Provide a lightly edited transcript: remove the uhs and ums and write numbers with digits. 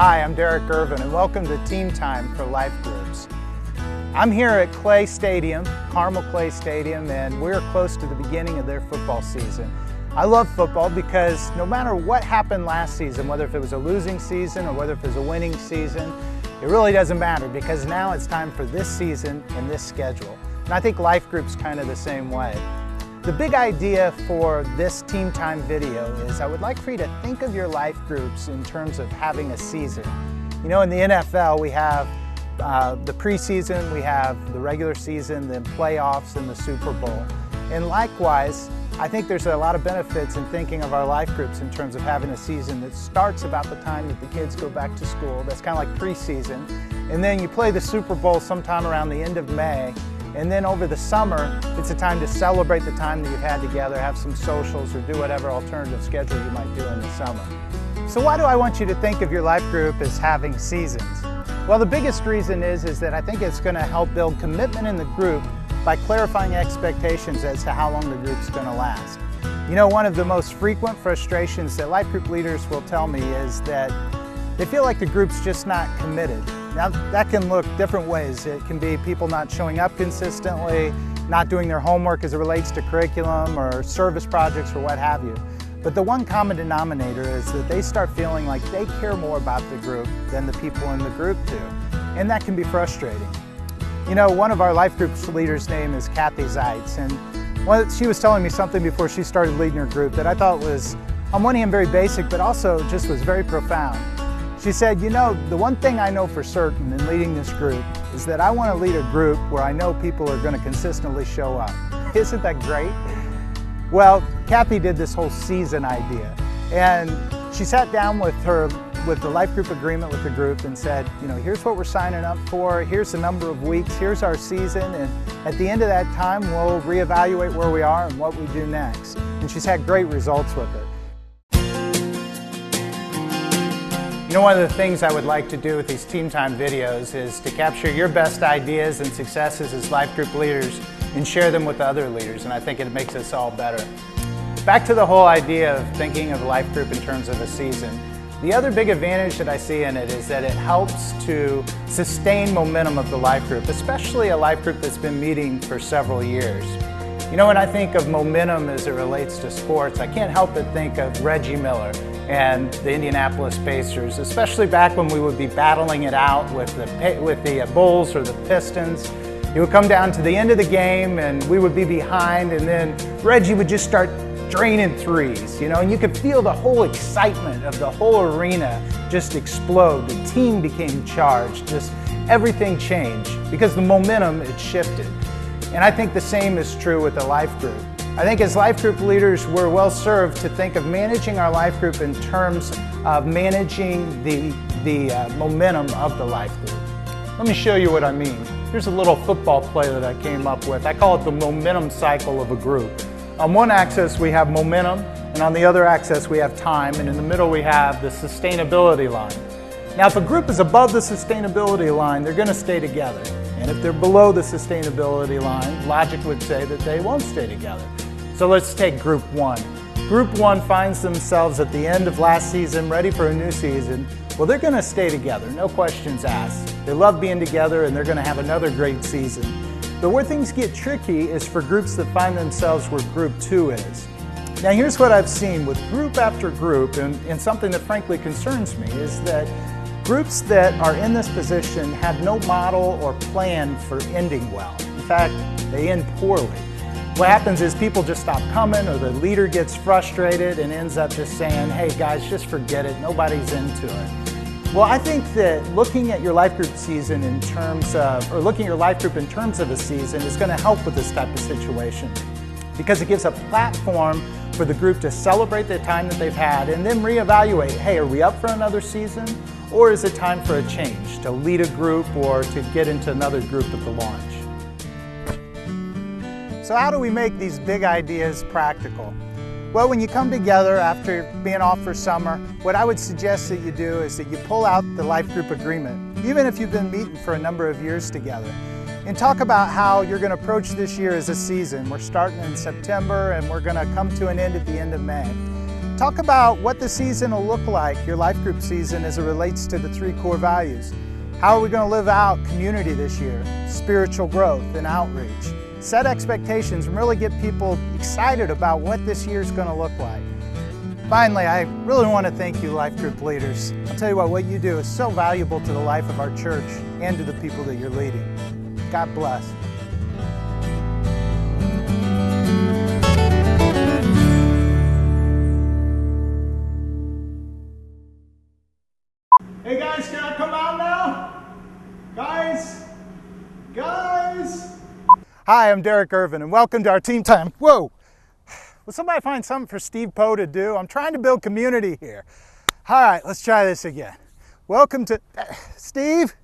Hi, I'm Derek Irvin, and welcome to Team Time for Life Groups. I'm here at Clay Stadium, Carmel Clay Stadium, and we're close to the beginning of their football season. I love football because no matter what happened last season, whether if it was a losing season or whether if it was a winning season, it really doesn't matter because now it's time for this season and this schedule. And I think Life Group's kind of the same way. The big idea for this Team Time video is I would like for you to think of your life groups in terms of having a season. You know, in the NFL we have the preseason, we have the regular season, the playoffs, and the Super Bowl. And likewise, I think there's a lot of benefits in thinking of our life groups in terms of having a season that starts about the time that the kids go back to school. That's kind of like preseason. And then you play the Super Bowl sometime around the end of May. And then over the summer, it's a time to celebrate the time that you've had together, have some socials, or do whatever alternative schedule you might do in the summer. So why do I want you to think of your life group as having seasons? Well, the biggest reason is that I think it's going to help build commitment in the group by clarifying expectations as to how long the group's going to last. You know, one of the most frequent frustrations that life group leaders will tell me is that they feel like the group's just not committed. Now, that can look different ways. It can be people not showing up consistently, not doing their homework as it relates to curriculum or service projects or what have you. But the one common denominator is that they start feeling like they care more about the group than the people in the group do. And that can be frustrating. You know, one of our life group's leaders' name is Kathy Zeitz, and she was telling me something before she started leading her group that I thought was, on one hand, very basic, but also just was very profound. She said, you know, the one thing I know for certain in leading this group is that I want to lead a group where I know people are going to consistently show up. Isn't that great? Well, Kathy did this whole season idea, and she sat down with the life group agreement with the group and said, you know, here's what we're signing up for, here's the number of weeks, here's our season, and at the end of that time we'll reevaluate where we are and what we do next. And she's had great results with it. You know, one of the things I would like to do with these Team Time videos is to capture your best ideas and successes as life group leaders and share them with other leaders, and I think it makes us all better. Back to the whole idea of thinking of a life group in terms of a season. The other big advantage that I see in it is that it helps to sustain momentum of the life group, especially a life group that's been meeting for several years. You know, when I think of momentum as it relates to sports, I can't help but think of Reggie Miller and the Indianapolis Pacers, especially back when we would be battling it out with the Bulls or the Pistons. It would come down to the end of the game and we would be behind, and then Reggie would just start draining threes, you know, and you could feel the whole excitement of the whole arena just explode. The team became charged, just everything changed because the momentum had shifted. And I think the same is true with the life group. I think as life group leaders, we're well served to think of managing our life group in terms of managing the momentum of the life group. Let me show you what I mean. Here's a little football play that I came up with. I call it the momentum cycle of a group. On one axis we have momentum, and on the other axis we have time, and in the middle we have the sustainability line. Now, if a group is above the sustainability line, they're going to stay together. And if they're below the sustainability line, logic would say that they won't stay together. So let's take Group 1. Group 1 finds themselves at the end of last season, ready for a new season. Well, they're going to stay together, no questions asked. They love being together and they're going to have another great season. But where things get tricky is for groups that find themselves where Group 2 is. Now, here's what I've seen with group after group, and something that frankly concerns me, is that groups that are in this position have no model or plan for ending well. In fact, they end poorly. What happens is people just stop coming, or the leader gets frustrated and ends up just saying, hey guys, just forget it, nobody's into it. Well, I think that looking at your life group season in terms of, or looking at your life group in terms of a season is going to help with this type of situation, because it gives a platform for the group to celebrate the time that they've had and then reevaluate, hey, are we up for another season? Or is it time for a change, to lead a group or to get into another group at the launch? So how do we make these big ideas practical? Well, when you come together after being off for summer, what I would suggest that you do is that you pull out the life group agreement, even if you've been meeting for a number of years together, and talk about how you're going to approach this year as a season. We're starting in September and we're going to come to an end at the end of May. Talk about what the season will look like, your life group season, as it relates to the 3 core values. How are we going to live out community this year, spiritual growth and outreach? Set expectations and really get people excited about what this year's going to look like. Finally, I really want to thank you, life group leaders. I'll tell you what you do is so valuable to the life of our church and to the people that you're leading. God bless. Hey guys, can I come out now? Guys? Hi, I'm Derek Irvin, and welcome to our team time. Whoa! Will somebody find something for Steve Poe to do? I'm trying to build community here. All right, let's try this again. Welcome to... Steve?